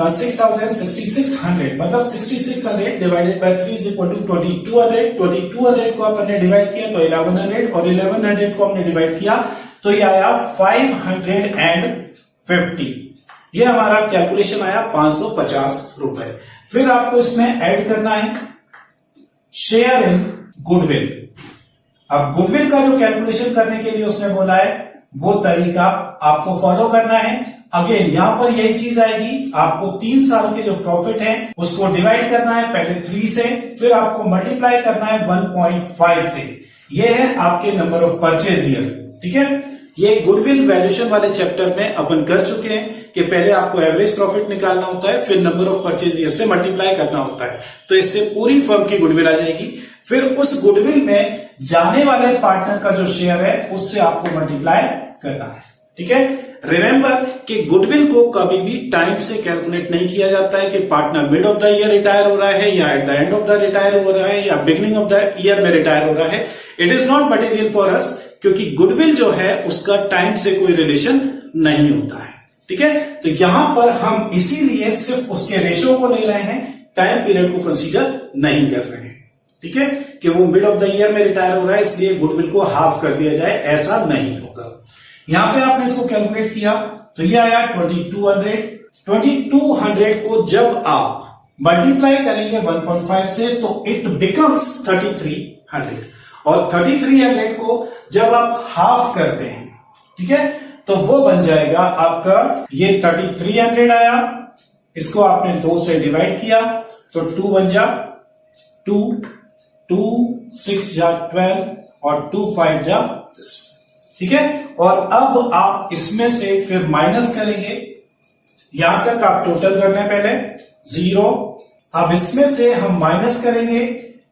6600, मतलब 6600 divided by 3 is equal to 2200। 2200 को आपने डिवाइड किया तो 1100, और 1100 को हमने डिवाइड किया तो ये आया 550। ये हमारा कैलकुलेशन आया 550 रुपए। फिर आपको इसमें ऐड करना है शेयर इन गुडविल। अब गुडविल का जो कैलकुलेशन करने के लिए उसने बोला है वो तरीका आपको फॉलो करना है। अगेन यहां पर यही चीज आएगी, आपको 3 साल के जो प्रॉफिट है उसको डिवाइड करना है पहले 3 से, फिर आपको मल्टीप्लाई करना है 1.5 से। ये है आपके नंबर ऑफ परचेज ईयर। ठीक है। ये गुडविल वैल्यूएशन वाले चैप्टर में अपन कर चुके हैं कि पहले आपको एवरेज प्रॉफिट निकालना होता है, फिर नंबर ऑफ परचेज ईयर से मल्टीप्लाई करना होता है, तो इससे पूरी फर्म की गुडविल आ जाएगी। फिर उस गुडविल में जाने वाले पार्टनर का जो शेयर है उससे आपको मल्टीप्लाई करना है, ठीक है। रिमेंबर कि गुडविल को कभी भी टाइम से कैलकुलेट नहीं किया जाता है कि partner mid of the year retire हो रहा है या at the end of the retire हो रहा है या बिगिनिंग ऑफ द ईयर में रिटायर हो रहा है। It is not material for us, क्योंकि गुडविल जो है उसका टाइम से कोई रिलेशन नहीं होता है, ठीक है। तो यहां पर हम इसीलिए सिर्फ उसके रेशो को ले रहे हैं, टाइम पीरियड को कंसीडर नहीं कर रहे हैं, ठीक है, कि वो मिड ऑफ द ईयर में रिटायर हो रहा है इसलिए गुडविल को हाफ कर दिया जाए, ऐसा नहीं होगा। यहां पे आपने इसको कैलकुलेट किया तो ये आया 2200 को जब आप मल्टीप्लाई करेंगे 1.5 से तो इट बिकम्स 3300, और 3300 को जब आप हाफ करते हैं, ठीक है, तो वो बन जाएगा आपका, ये 3300 आया, इसको आपने 2 से डिवाइड किया तो 2 बन जा 2, 2 6 जा 12 और 2 5 जा 10, ठीक है। और अब आप इसमें से फिर माइनस करेंगे, यहां तक आप टोटल करना है पहले 0, अब इसमें से हम माइनस करेंगे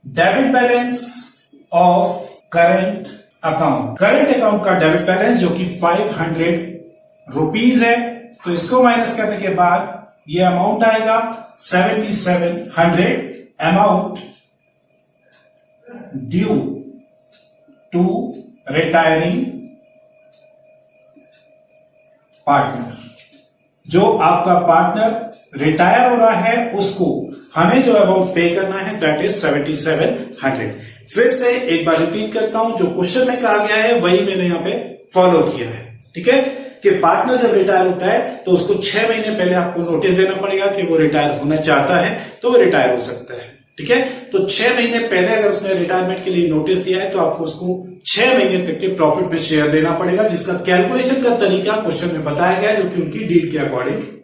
debit balance of current account, current account का डेबिट बैलेंस जो कि 500 रुपीज है, तो इसको माइनस करने के बाद ये अमाउंट आएगा 7700, amount due to retiring partner. जो आपका पार्टनर रिटायर हो रहा है उसको हमें जो अमाउंट पे करना है दैट इज 7700। फिर से एक बार रिपीट करता हूं, जो क्वेश्चन में कहा गया है वही मैंने यहां पे फॉलो किया है, ठीक है, कि पार्टनर जब रिटायर होता है तो उसको 6 महीने पहले आपको नोटिस देना पड़ेगा कि वो रिटायर होना चाहता है तो वो रिटायर हो सकता है, ठीक है। तो 6 महीने पहले अगर उसने रिटायरमेंट के लिए नोटिस दिया है तो आपको उसको 6 महीने तक के प्रॉफिट में शेयर देना पड़ेगा, जिसका कैलकुलेशन का तरीका क्वेश्चन में बताया गया है, जो कि उनकी डील के अकॉर्डिंग है।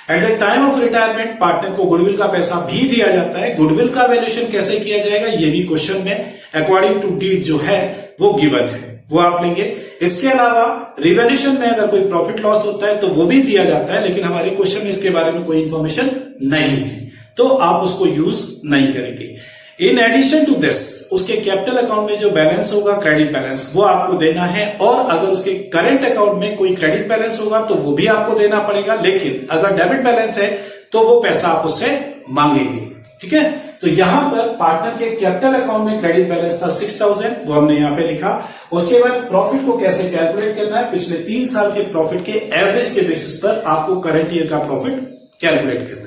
At the time of retirement partner को गुडविल का पैसा भी दिया जाता है। गुडविल का वैल्यूएशन कैसे किया जाएगा ये भी क्वेश्चन में अकॉर्डिंग टू डीड जो है वो गिवन है, वो आप लेंगे। इसके अलावा रिवैल्यूएशन में अगर कोई प्रॉफिट लॉस होता है तो वो भी दिया जाता है, लेकिन हमारे क्वेश्चन में इसके बारे में कोई इंफॉर्मेशन नहीं है तो आप उसको यूज नहीं करेंगे। इन एडिशन टू दिस उसके कैपिटल अकाउंट में जो बैलेंस होगा क्रेडिट बैलेंस वो आपको देना है, और अगर उसके करंट अकाउंट में कोई क्रेडिट बैलेंस होगा तो वो भी आपको देना पड़ेगा, लेकिन अगर डेबिट बैलेंस है तो वो पैसा आप उससे मांगेंगे, ठीक है। तो यहां पर पार्टनर के कैपिटल अकाउंट में क्रेडिट बैलेंस था 6000, वो हमने यहां पे लिखा। उसके बाद प्रॉफिट को कैसे कैलकुलेट करना है, पिछले 3 साल के प्रॉफिट के एवरेज के बेसिस पर आपको करंट ईयर का प्रॉफिट कैलकुलेट करना है।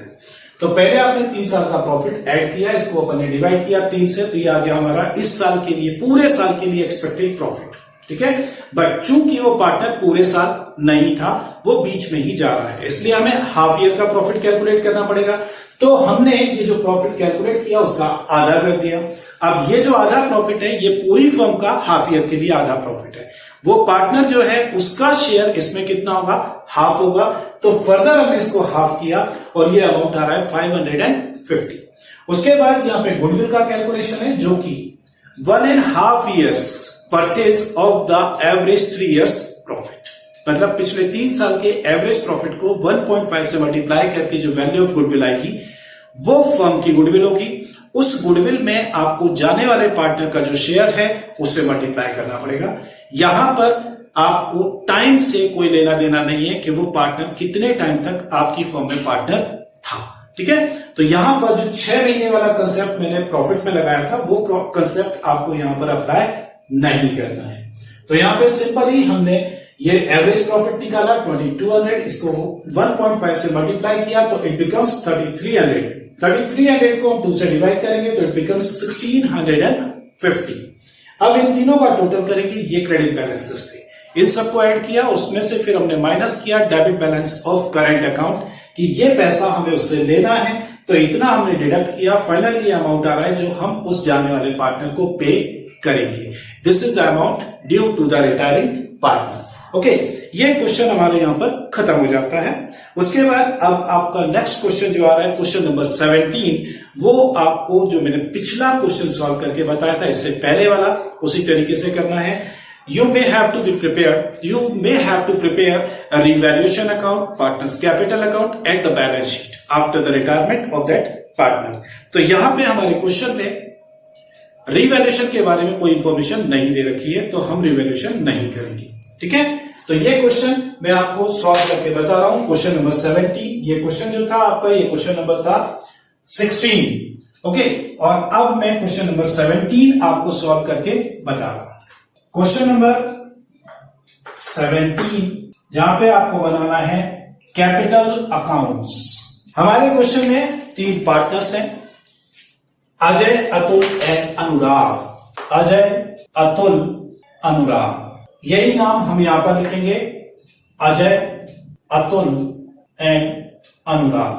तो पहले आपने 3 साल का प्रॉफिट ऐड किया, इसको अपन ने डिवाइड किया 3 से, तो ये आ गया हमारा इस साल के लिए, पूरे साल के लिए एक्सपेक्टेड प्रॉफिट, ठीक है। बट चूंकि वो पार्टनर पूरे साल नहीं था, वो बीच में ही जा रहा है, इसलिए हमें हाफ ईयर का प्रॉफिट कैलकुलेट करना पड़ेगा। तो हमने ये जो प्रॉफिट कैलकुलेट किया उसका आधा कर दिया। अब ये जो आधा प्रॉफिट है ये पूरी फर्म का हाफ ईयर के लिए आधा प्रॉफिट है। वो पार्टनर जो है उसका शेयर इसमें कितना होगा, हाफ होगा, तो फर्दर हमने इसको हाफ किया और ये अमाउंट आ रहा है 550। उसके बाद यहाँ पे गुडविल का कैलकुलेशन है जो कि 1.5 years purchase of the average 3 years profit, मतलब पिछले 3 साल के एवरेज प्रॉफिट को 1.5 से मल्टीप्लाई करके जो वैल्यू ऑफ गुडविल आएगी वो फर्म की गुडविल होगी। उस गुडविल में आपको जाने वाले पार्टनर का जो शेयर है उससे मल्टीप्लाई करना पड़ेगा। यहां पर आपको टाइम से कोई लेना देना नहीं है कि वो पार्टनर कितने टाइम तक आपकी फर्म में पार्टनर था, ठीक है। तो यहां पर जो 6 महीने वाला कंसेप्ट मैंने प्रॉफिट में लगाया था वो कंसेप्ट आपको यहां पर अप्लाई नहीं करना है। तो यहां पे सिंपली हमने ये एवरेज प्रॉफिट निकाला 2200, इसको 1.5 से मल्टीप्लाई किया तो इट बिकम्स 3300। 3300 को हम 2 से डिवाइड करेंगे तो इट बिकम्स 1650। अब इन तीनों का टोटल करेंगे, ये क्रेडिट बैलेंसेस थे, इन सबको ऐड किया, उसमें से फिर हमने माइनस किया debit balance of current account कि ये पैसा हमें उससे लेना है, तो इतना हमने डिडक्ट किया। फाइनली ये अमाउंट आ रहा है जो हम उस जाने वाले पार्टनर को पे करेंगे। This is the amount due to the retiring partner. Okay, ये क्वेश्चन हमारे यहां पर खत्म हो जाता है। उसके बाद अब आपका नेक्स्ट क्वेश्चन जो आ रहा है, क्वेश्चन नंबर 17, वो आपको जो मैंने पिछला क्वेश्चन सॉल्व करके बताया था इससे पहले वाला उसी तरीके से करना है। you may have to prepare a revaluation account, partner's capital account and the balance sheet after the retirement of that partner. तो यहां पे हमारे क्वेश्चन में रिवैल्यूएशन के बारे में कोई इंफॉर्मेशन नहीं दे रखी है, तो हम रिवैल्यूएशन नहीं करेंगे। ठीक है, तो ये क्वेश्चन मैं आपको सॉल्व करके बता रहा हूं। क्वेश्चन नंबर 17, ये क्वेश्चन जो था आपका, ये क्वेश्चन नंबर था 16। ओके, और अब मैं क्वेश्चन नंबर 17 आपको सॉल्व करके बता रहा हूं। क्वेश्चन नंबर 17, जहां पे आपको बनाना है कैपिटल अकाउंट्स। हमारे क्वेश्चन में 3 पार्टनर्स हैं, अजय, अतुल एंड अनुराग। अजय, अतुल, अनुराग, यही नाम हम यहां पर लिखेंगे, Ajay, Atul and Anurag.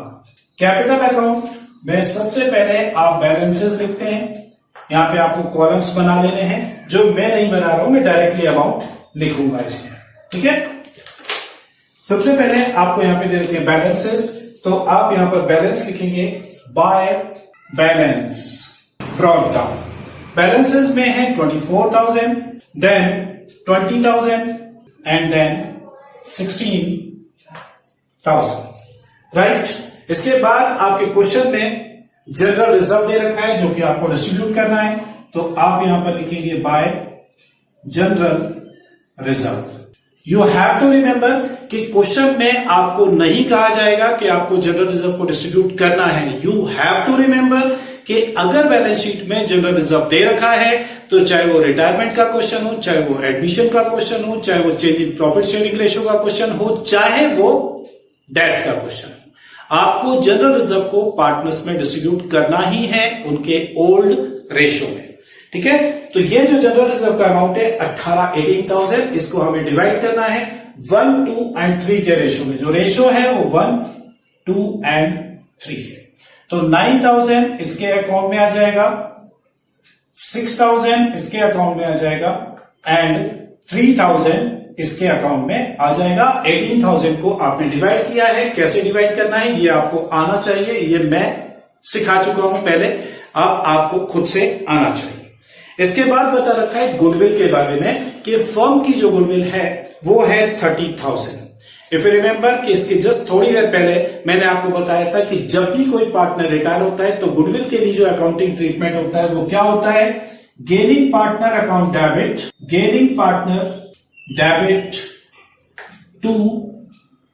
Capital account में सबसे पहले आप बैलेंसेस लिखते हैं। यहां पे आपको कॉलम्स बना लेने हैं, जो मैं नहीं बना रहा हूं, मैं डायरेक्टली अमाउंट लिखूंगा इसमें। ठीक है, सबसे पहले आपको यहां पे दे रखे हैं बैलेंसेस, तो आप यहां पर बैलेंस लिखेंगे by balance brought down. Balances में है 24,000, देन 20,000 एंड देन 16,000, राइट। इसके बाद आपके क्वेश्चन में जनरल रिजर्व दे रखा है, जो कि आपको डिस्ट्रीब्यूट करना है, तो आप यहां पर लिखेंगे by general reserve. You have to remember कि क्वेश्चन में आपको नहीं कहा जाएगा कि आपको जनरल रिजर्व को डिस्ट्रीब्यूट करना है। यू हैव टू रिमेंबर कि अगर बैलेंस शीट में जनरल रिजर्व दे रखा है, तो चाहे वो रिटायरमेंट का क्वेश्चन हो, चाहे वो एडमिशन का क्वेश्चन हो, चाहे वो change in profit sharing ratio का क्वेश्चन हो, चाहे वो डेथ का क्वेश्चन हो, आपको जनरल रिजर्व को पार्टनर्स में डिस्ट्रीब्यूट करना ही है उनके ओल्ड रेशियो में। ठीक है, तो ये जो जनरल रिजर्व का अमाउंट है 18,000, इसको हमें डिवाइड करना है 1, 2 एंड 3 के रेशियो में। जो रेशियो है वो 1, 2 एंड 3 है। तो 9,000 इसके अकाउंट में आ जाएगा, 6,000 इसके अकाउंट में आ जाएगा एंड 3,000 इसके अकाउंट में आ जाएगा। 18,000 को आपने डिवाइड किया है, कैसे डिवाइड करना है ये आपको आना चाहिए, ये मैं सिखा चुका हूं पहले, अब आपको खुद से आना चाहिए। इसके बाद बता रखा है गुडविल के बारे में कि फर्म की जो गुडविल है वो है 30,000। इफ यू रिमेंबर कि इसके जस्ट थोड़ी देर पहले मैंने आपको बताया था कि जब भी कोई पार्टनर रिटायर होता है तो गुडविल के लिए जो अकाउंटिंग ट्रीटमेंट होता है वो क्या होता है, gaining partner account debit, gaining partner debit to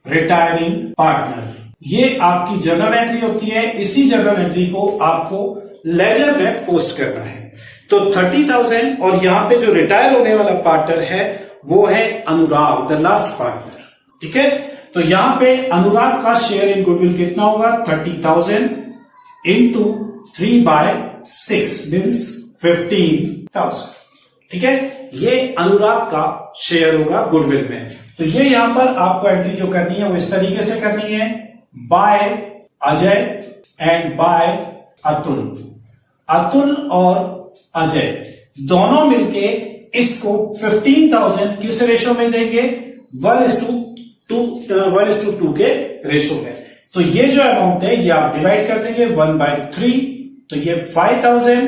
retiring partner. ये आपकी जर्नल एंट्री होती है, इसी जर्नल एंट्री को आपको लेजर में पोस्ट करना है। तो 30,000 और यहां पे जो रिटायर होने वाला पार्टनर है वो है अनुराग, द लास्ट पार्टनर। ठीक है, तो यहां पे अनुराग का शेयर इन गुडविल कितना होगा, 30,000 इंटू 3/6 मीन्स 15,000। ठीक है, ये अनुराग का शेयर होगा गुडविल में। तो ये यहां पर आपको एंट्री जो करनी है वो इस तरीके से करनी है, by Ajay and by Atul. Atul और अजय दोनों मिलके इसको 15,000 किस रेशो में देंगे, 1:2 के रेशो में। तो ये जो अमाउंट है ये आप डिवाइड कर देंगे 1/3, तो ये 5,000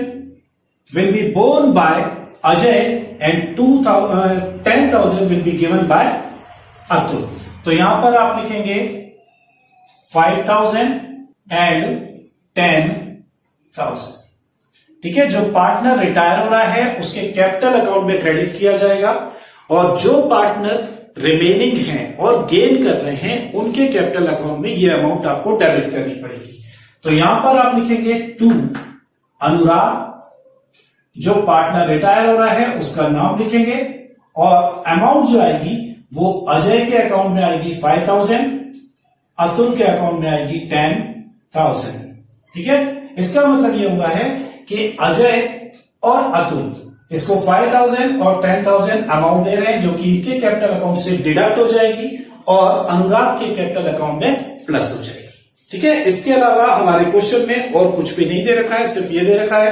will be borne by Ajay and 10,000 will be given by Atul. तो यहां पर आप लिखेंगे 5,000 एंड 10,000। ठीक है, जो पार्टनर रिटायर हो रहा है उसके कैपिटल अकाउंट में क्रेडिट किया जाएगा, और जो पार्टनर रिमेनिंग हैं और गेन कर रहे हैं उनके कैपिटल अकाउंट में ये अमाउंट आपको डेबिट करनी पड़ेगी। तो यहां पर आप लिखेंगे टू अनुराग, जो पार्टनर रिटायर हो रहा है उसका नाम लिखेंगे, और अमाउंट जो आएगी वो अजय के अकाउंट में आएगी 5,000, अतुल के अकाउंट में आएगी 10,000। ठीक है, इसका मतलब ये हुआ है कि अजय और अतुल इसको 5,000 और 10,000 अमाउंट दे रहे हैं, जो कि इनके कैपिटल अकाउंट से डिडक्ट हो जाएगी और अनुराग के कैपिटल अकाउंट में प्लस हो जाएगी। ठीक है, इसके अलावा हमारे क्वेश्चन में और कुछ भी नहीं दे रखा है, सिर्फ ये दे रखा है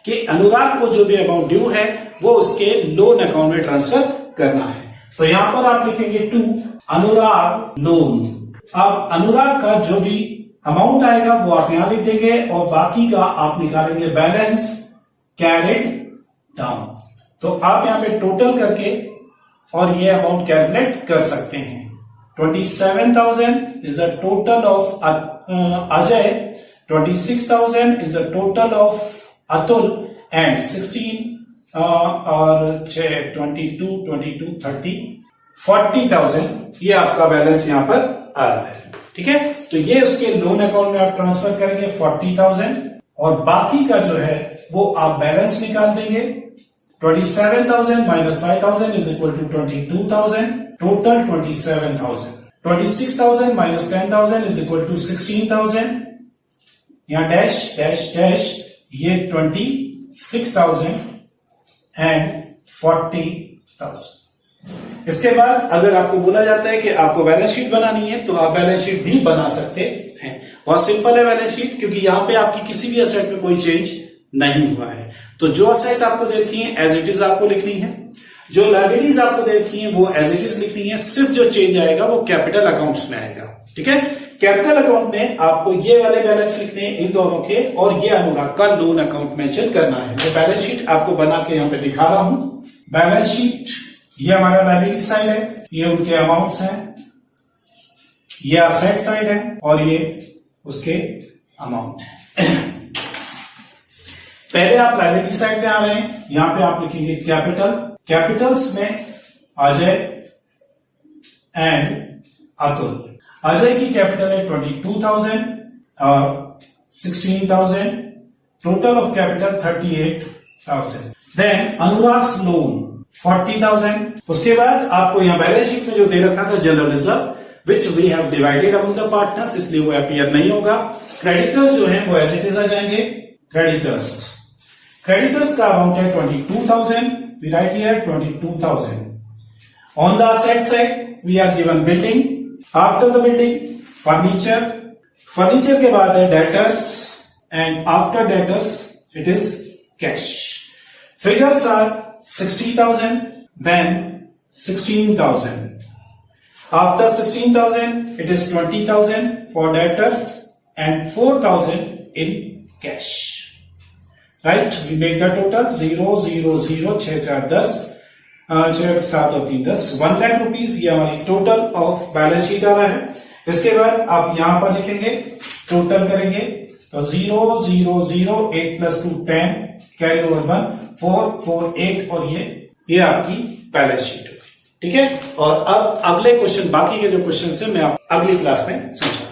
कि अनुराग को जो भी अमाउंट ड्यू है वो उसके लोन अकाउंट में ट्रांसफर करना है। तो यहां पर आप लिखेंगे टू अनुराग लोन। अब अनुराग का जो भी अमाउंट आएगा वो आप यहां लिख देंगे, और बाकी का आप निकालेंगे बैलेंस कैरिड डाउन। तो आप यहां पे टोटल करके और ये अमाउंट कैलकुलेट कर सकते हैं। 27,000 is the total of Ajay, 26,000 is the total of Atul, and 16 और 22, 30, 40,000 ये आपका बैलेंस यहाँ पर आ रहा है। ठीक है, तो ये उसके लोन अकाउंट में आप ट्रांसफर करेंगे 40,000 और बाकी का जो है वो आप बैलेंस निकाल देंगे। 27,000 minus 5,000 is equal to 22,000, total 27,000. 26,000 minus 10,000 is equal to 16,000. यहाँ डैश डैश डैश ये 26,000 and 40,000। इसके बाद अगर आपको बोला जाता है कि आपको बैलेंस शीट बनानी है तो आप बैलेंस शीट भी बना सकते हैं। बहुत सिंपल है बैलेंस शीट, क्योंकि यहाँ पे आपकी किसी भी असेट में कोई चेंज नहीं हुआ है। तो जो असेट आपको दे रखी है एज इट इज आपको लिखनी है, जो लायबिलिटीज आपको दे रखी है वो एज इट इज लिखनी है। सिर्फ जो चेंज आएगा वो कैपिटल अकाउंट्स में आएगा। ठीक है, कैपिटल अकाउंट में आपको ये वाले बैलेंस लिखने हैं इन दोनों के, और ये अनुराग का लोन अकाउंट मेंशन करना है। मैं बैलेंस शीट आपको बना के यहाँ पे दिखा रहा हूं। बैलेंस शीट ये हमारा लायबिलिटी साइड है, ये उनके अमाउंट्स हैं, ये असेट साइड है और ये उसके अमाउंट है। पहले आप लायबिलिटी साइड पे आ रहे हैं, यहां पे आप लिखेंगे कैपिटल। कैपिटल्स में अजय एंड अतुल। अजय की कैपिटल है 22,000 और 16,000, total of capital 38,000। Then Anurag's loan 40,000। उसके बाद आपको यहाँ बैलेंस शीट में जो दे रखा था general reserve which we have divided among the partners, इसलिए वो अपीयर नहीं होगा। क्रेडिटर्स जो हैं वो एज इट इज आ जाएंगे। क्रेडिटर्स का अमाउंट है 22,000, we write here 22,000। On the asset side we are given building, after the building furniture के बाद है debtors and after debtors it is cash. Figures are 60,000, then 16,000. After 16,000, it is 20,000 for debtors and 4,000 in cash. Right? We make the total 0, 0, 0, 6, 4, 10, 6, 7 और 3, 10, 1 lakh rupees ये हमारी total of balance sheet आ रहा है। इसके बाद आप यहां पर लिखेंगे, टोटल करेंगे तो 0, 0, 0, 8 plus 2, 10, कैरी ओवर 1, 4, 4, 8 और ये आपकी बैलेंस शीट होगी। ठीक है, और अब अगले क्वेश्चन, बाकी के जो क्वेश्चन है मैं आप अगली क्लास में समझाऊंगा।